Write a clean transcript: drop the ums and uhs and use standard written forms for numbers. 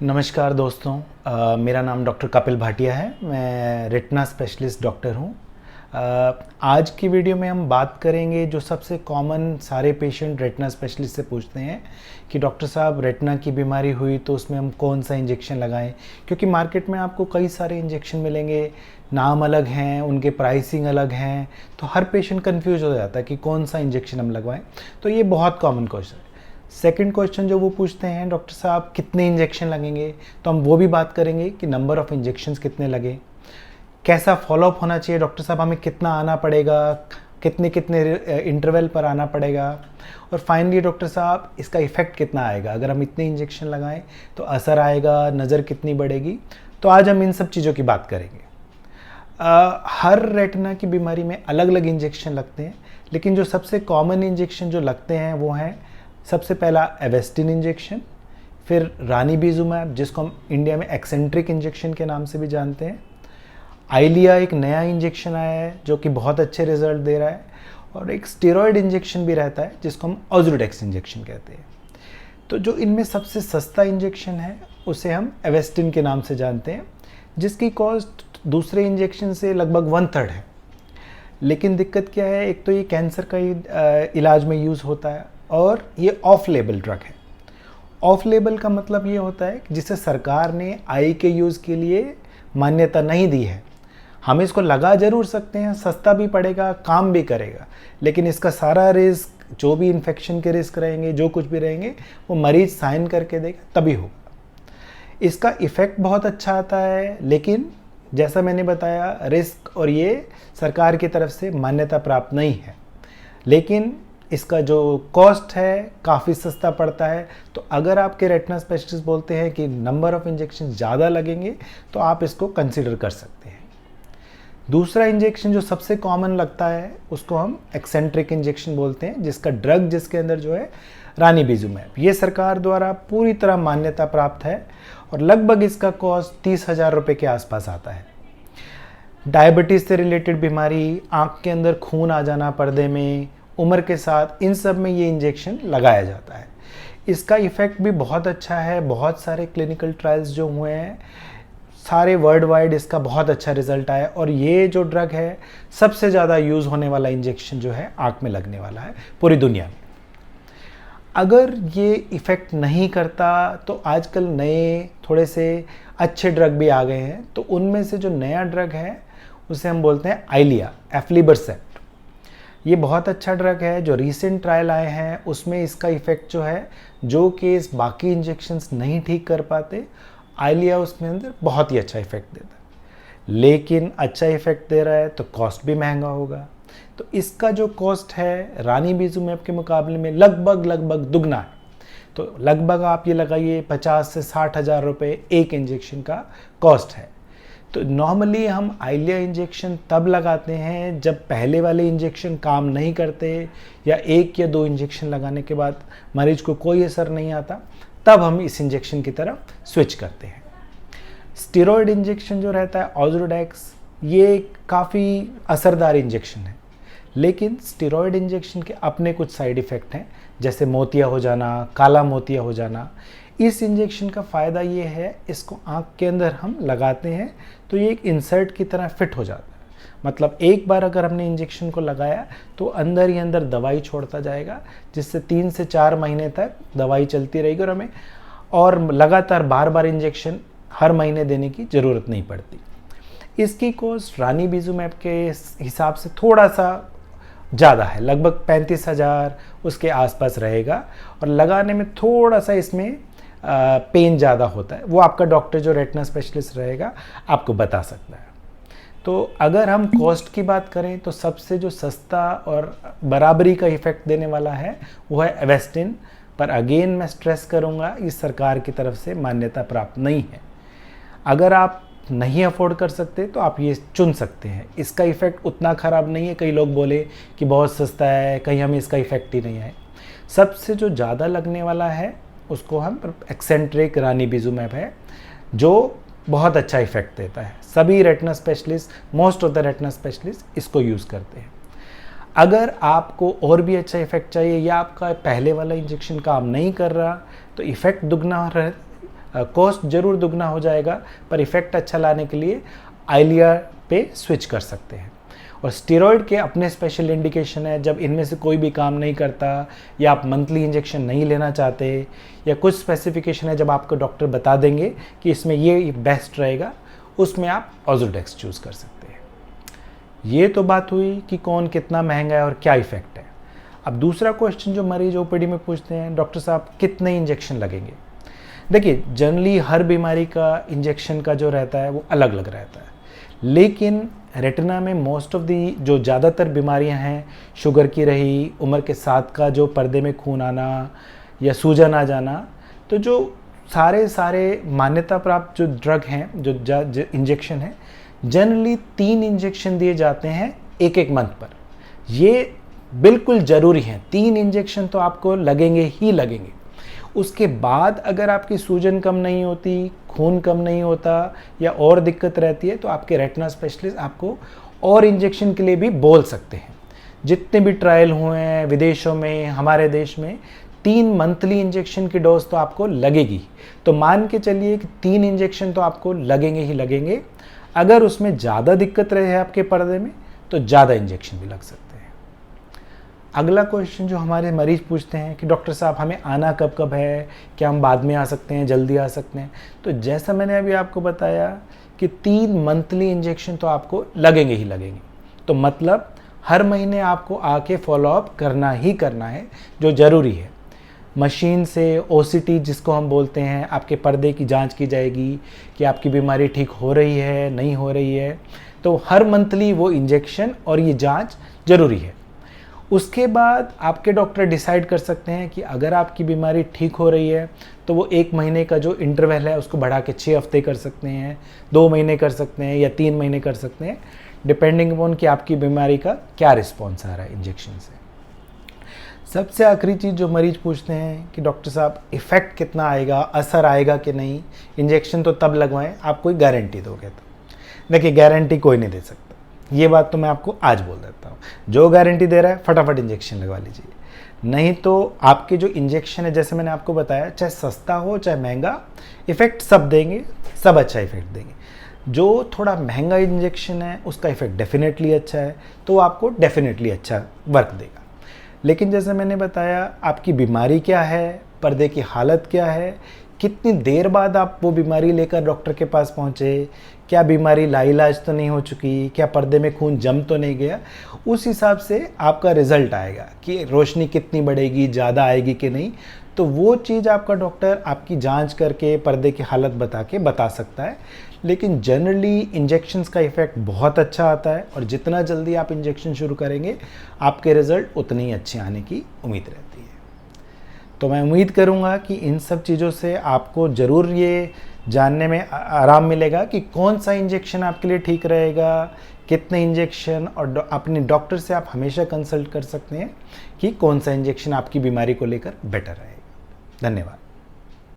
नमस्कार दोस्तों। मेरा नाम डॉक्टर कपिल भाटिया है। मैं रेटिना स्पेशलिस्ट डॉक्टर हूँ। आज की वीडियो में हम बात करेंगे जो सबसे कॉमन सारे पेशेंट रेटिना स्पेशलिस्ट से पूछते हैं कि डॉक्टर साहब रेटिना की बीमारी हुई तो उसमें हम कौन सा इंजेक्शन लगाएं, क्योंकि मार्केट में आपको कई सारे इंजेक्शन मिलेंगे, नाम अलग हैं, उनके प्राइसिंग अलग हैं, तो हर पेशेंट कंफ्यूज हो जाता है कि कौन सा इंजेक्शन हम लगवाएं। तो ये बहुत कॉमन क्वेश्चन है। सेकंड क्वेश्चन जो वो पूछते हैं, डॉक्टर साहब कितने इंजेक्शन लगेंगे, तो हम वो भी बात करेंगे कि नंबर ऑफ़ इंजेक्शंस कितने लगे, कैसा फॉलोअप होना चाहिए, डॉक्टर साहब हमें कितना आना पड़ेगा, कितने कितने इंटरवल पर आना पड़ेगा, और फाइनली डॉक्टर साहब इसका इफ़ेक्ट कितना आएगा, अगर हम इतने इंजेक्शन लगाएं तो असर आएगा, नज़र कितनी बढ़ेगी। तो आज हम इन सब चीज़ों की बात करेंगे। हर रेटिना की बीमारी में अलग अलग इंजेक्शन लगते हैं, लेकिन जो सबसे कॉमन इंजेक्शन जो लगते हैं वो हैं, सबसे पहला एवेस्टिन इंजेक्शन, फिर रानीबिजुमैब जिसको हम इंडिया में एक्सेंट्रिक इंजेक्शन के नाम से भी जानते हैं। आइलिया एक नया इंजेक्शन आया है जो कि बहुत अच्छे रिजल्ट दे रहा है, और एक स्टेरॉयड इंजेक्शन भी रहता है जिसको हम ऑज़ुडेक्स इंजेक्शन कहते हैं। तो जो इनमें सबसे सस्ता इंजेक्शन है उसे हम एवेस्टिन के नाम से जानते हैं, जिसकी कॉस्ट दूसरे इंजेक्शन से लगभग 1/3 है। लेकिन दिक्कत क्या है, एक तो ये कैंसर का इलाज में यूज़ होता है और ये ऑफ लेबल ड्रग है। ऑफ लेबल का मतलब ये होता है कि जिसे सरकार ने आई के यूज़ के लिए मान्यता नहीं दी है। हम इसको लगा ज़रूर सकते हैं, सस्ता भी पड़ेगा, काम भी करेगा, लेकिन इसका सारा रिस्क, जो भी इन्फेक्शन के रिस्क रहेंगे, जो कुछ भी रहेंगे, वो मरीज साइन करके देगा तभी होगा। इसका इफ़ेक्ट बहुत अच्छा आता है, लेकिन जैसा मैंने बताया रिस्क और ये सरकार की तरफ से मान्यता प्राप्त नहीं है। लेकिन इसका जो कॉस्ट है काफ़ी सस्ता पड़ता है। तो अगर आपके रेटिना स्पेशलिस्ट बोलते हैं कि नंबर ऑफ़ इंजेक्शन ज़्यादा लगेंगे तो आप इसको कंसीडर कर सकते हैं। दूसरा इंजेक्शन जो सबसे कॉमन लगता है उसको हम एक्सेंट्रिक इंजेक्शन बोलते हैं, जिसका ड्रग जिसके अंदर जो है रानीबिजुमैब, ये सरकार द्वारा पूरी तरह मान्यता प्राप्त है और लगभग इसका कॉस्ट 30,000 रुपये के आसपास आता है। डायबिटीज़ से रिलेटेड बीमारी, आँख के अंदर खून आ जाना पर्दे में, उम्र के साथ, इन सब में ये इंजेक्शन लगाया जाता है। इसका इफ़ेक्ट भी बहुत अच्छा है। बहुत सारे क्लिनिकल ट्रायल्स जो हुए हैं, सारे वर्ल्ड वाइड इसका बहुत अच्छा रिजल्ट आया, और ये जो ड्रग है सबसे ज़्यादा यूज़ होने वाला इंजेक्शन जो है आँख में लगने वाला है पूरी दुनिया में। अगर ये इफ़ेक्ट नहीं करता तो आजकल नए थोड़े से अच्छे ड्रग भी आ गए हैं। तो उनमें से जो नया ड्रग है उसे हम बोलते हैं आइलिया, एफ्लिबरसेप्ट। ये बहुत अच्छा ड्रग है। जो रीसेंट ट्रायल आए हैं उसमें इसका इफ़ेक्ट जो है, जो केस बाकी इंजेक्शन्स नहीं ठीक कर पाते, आइलिया उसमें अंदर बहुत ही अच्छा इफ़ेक्ट देता है। लेकिन अच्छा इफ़ेक्ट दे रहा है तो कॉस्ट भी महंगा होगा। तो इसका जो कॉस्ट है रानीबिजुमैब के मुकाबले में लगभग दुगना है। तो लगभग आप ये लगाइए 50 से 60,000 रुपये एक इंजेक्शन का कॉस्ट है। तो नॉर्मली हम आइलिया इंजेक्शन तब लगाते हैं जब पहले वाले इंजेक्शन काम नहीं करते, या 1 या 2 इंजेक्शन लगाने के बाद मरीज को कोई असर नहीं आता, तब हम इस इंजेक्शन की तरफ स्विच करते हैं। स्टेरॉयड इंजेक्शन जो रहता है ऑज़ुडेक्स, ये काफ़ी असरदार इंजेक्शन है, लेकिन स्टेरॉयड इंजेक्शन के अपने कुछ साइड इफ़ेक्ट हैं, जैसे मोतिया हो जाना, काला मोतिया हो जाना। इस इंजेक्शन का फ़ायदा ये है, इसको आँख के अंदर हम लगाते हैं तो ये एक इंसर्ट की तरह फिट हो जाता है। मतलब एक बार अगर हमने इंजेक्शन को लगाया तो अंदर ही अंदर दवाई छोड़ता जाएगा, जिससे 3 से 4 महीने तक दवाई चलती रहेगी, और हमें और लगातार बार बार इंजेक्शन हर महीने देने की ज़रूरत नहीं पड़ती। इसकी कॉस्ट रानीबिजुमैब के हिसाब से थोड़ा सा ज़्यादा है, लगभग 35,000 उसके आसपास रहेगा, और लगाने में थोड़ा सा इसमें पेन ज़्यादा होता है। वो आपका डॉक्टर जो रेटिना स्पेशलिस्ट रहेगा आपको बता सकता है। तो अगर हम कॉस्ट की बात करें तो सबसे जो सस्ता और बराबरी का इफ़ेक्ट देने वाला है वो है एवेस्टिन, पर अगेन मैं स्ट्रेस करूँगा, इस सरकार की तरफ से मान्यता प्राप्त नहीं है। अगर आप नहीं अफोर्ड कर सकते तो आप ये चुन सकते हैं। इसका इफ़ेक्ट उतना ख़राब नहीं है, कई लोग बोले कि बहुत सस्ता है, कहीं हमें इसका इफ़ेक्ट ही नहीं आए। सबसे जो ज़्यादा लगने वाला है उसको हम एक्सेंट्रिक रानीबिजुमैब है, जो बहुत अच्छा इफ़ेक्ट देता है। सभी retina specialist, most of the retina specialist इसको यूज़ करते हैं। अगर आपको और भी अच्छा इफ़ेक्ट चाहिए, या आपका पहले वाला इंजेक्शन काम नहीं कर रहा, तो इफ़ेक्ट दुगना कॉस्ट ज़रूर दुगना हो जाएगा, पर इफ़ेक्ट अच्छा लाने के लिए आइलिया पे स्विच कर सकते हैं। और स्टेरॉयड के अपने स्पेशल इंडिकेशन है, जब इनमें से कोई भी काम नहीं करता या आप मंथली इंजेक्शन नहीं लेना चाहते या कुछ स्पेसिफिकेशन है जब आपको डॉक्टर बता देंगे कि इसमें ये बेस्ट रहेगा, उसमें आप ऑज़ोडेक्स चूज़ कर सकते हैं। ये तो बात हुई कि कौन कितना महंगा है और क्या इफ़ेक्ट है। अब दूसरा क्वेश्चन जो मरीज ओपीडी में पूछते हैं, डॉक्टर साहब कितने इंजेक्शन लगेंगे। देखिए, जनरली हर बीमारी का इंजेक्शन का जो रहता है वो अलग अलग रहता है, लेकिन रेटिना में मोस्ट ऑफ दी जो ज़्यादातर बीमारियां हैं, शुगर की रही, उम्र के साथ का जो पर्दे में खून आना या सूजन आ जाना, तो जो सारे मान्यता प्राप्त जो ड्रग हैं, जो इंजेक्शन है, जनरली 3 इंजेक्शन दिए जाते हैं एक मंथ पर। ये बिल्कुल ज़रूरी है, 3 इंजेक्शन तो आपको लगेंगे ही लगेंगे। उसके बाद अगर आपकी सूजन कम नहीं होती, खून कम नहीं होता या और दिक्कत रहती है, तो आपके रेटिना स्पेशलिस्ट आपको और इंजेक्शन के लिए भी बोल सकते हैं। जितने भी ट्रायल हुए हैं विदेशों में, हमारे देश में, 3 मंथली इंजेक्शन की डोज तो आपको लगेगी। तो मान के चलिए कि 3 इंजेक्शन तो आपको लगेंगे ही लगेंगे। अगर उसमें ज़्यादा दिक्कत रहे आपके पर्दे में तो ज़्यादा इंजेक्शन भी लग सकते हैं। अगला क्वेश्चन जो हमारे मरीज पूछते हैं कि डॉक्टर साहब हमें आना कब कब है, क्या हम बाद में आ सकते हैं, जल्दी आ सकते हैं। तो जैसा मैंने अभी आपको बताया कि 3 मंथली इंजेक्शन तो आपको लगेंगे ही लगेंगे। तो मतलब हर महीने आपको आके फॉलोअप करना ही करना है, जो ज़रूरी है। मशीन से ओसीटी जिसको हम बोलते हैं, आपके पर्दे की जांच की जाएगी कि आपकी बीमारी ठीक हो रही है नहीं हो रही है। तो हर मंथली वो इंजेक्शन और ये जांच ज़रूरी है। उसके बाद आपके डॉक्टर डिसाइड कर सकते हैं कि अगर आपकी बीमारी ठीक हो रही है तो वो 1 महीने का जो इंटरवल है उसको बढ़ा के 6 हफ्ते कर सकते हैं, 2 महीने कर सकते हैं या 3 महीने कर सकते हैं, डिपेंडिंग अपॉन कि आपकी बीमारी का क्या रिस्पॉन्स आ रहा है इंजेक्शन से। सबसे आखिरी चीज़ जो मरीज पूछते हैं कि डॉक्टर साहब इफ़ेक्ट कितना आएगा, असर आएगा कि नहीं, इंजेक्शन तो तब लगवाएं आप कोई गारंटी दोगे तो। देखिए, गारंटी कोई नहीं दे सकता, ये बात तो मैं आपको आज बोल देता हूँ। जो गारंटी दे रहा है फटाफट इंजेक्शन लगवा लीजिए, नहीं तो आपके जो इंजेक्शन है, जैसे मैंने आपको बताया, चाहे सस्ता हो चाहे महंगा, इफ़ेक्ट सब देंगे, सब अच्छा इफ़ेक्ट देंगे। जो थोड़ा महंगा इंजेक्शन है उसका इफ़ेक्ट डेफिनेटली अच्छा है, तो आपको डेफिनेटली अच्छा वर्क देगा। लेकिन जैसे मैंने बताया, आपकी बीमारी क्या है, पर्दे की हालत क्या है, कितनी देर बाद आप वो बीमारी लेकर डॉक्टर के पास पहुँचे, क्या बीमारी लाइलाज तो नहीं हो चुकी, क्या पर्दे में खून जम तो नहीं गया, उस हिसाब से आपका रिज़ल्ट आएगा कि रोशनी कितनी बढ़ेगी, ज़्यादा आएगी कि नहीं। तो वो चीज़ आपका डॉक्टर आपकी जांच करके पर्दे की हालत बता के बता सकता है। लेकिन जनरली इंजेक्शन्स का इफ़ेक्ट बहुत अच्छा आता है और जितना जल्दी आप इंजेक्शन शुरू करेंगे आपके रिज़ल्ट उतने ही अच्छे आने की उम्मीद रहती है। तो मैं उम्मीद करूँगा कि इन सब चीज़ों से आपको ज़रूर ये जानने में आराम मिलेगा कि कौन सा इंजेक्शन आपके लिए ठीक रहेगा, कितने इंजेक्शन, और अपने डॉक्टर से आप हमेशा कंसल्ट कर सकते हैं कि कौन सा इंजेक्शन आपकी बीमारी को लेकर बेटर रहेगा। धन्यवाद।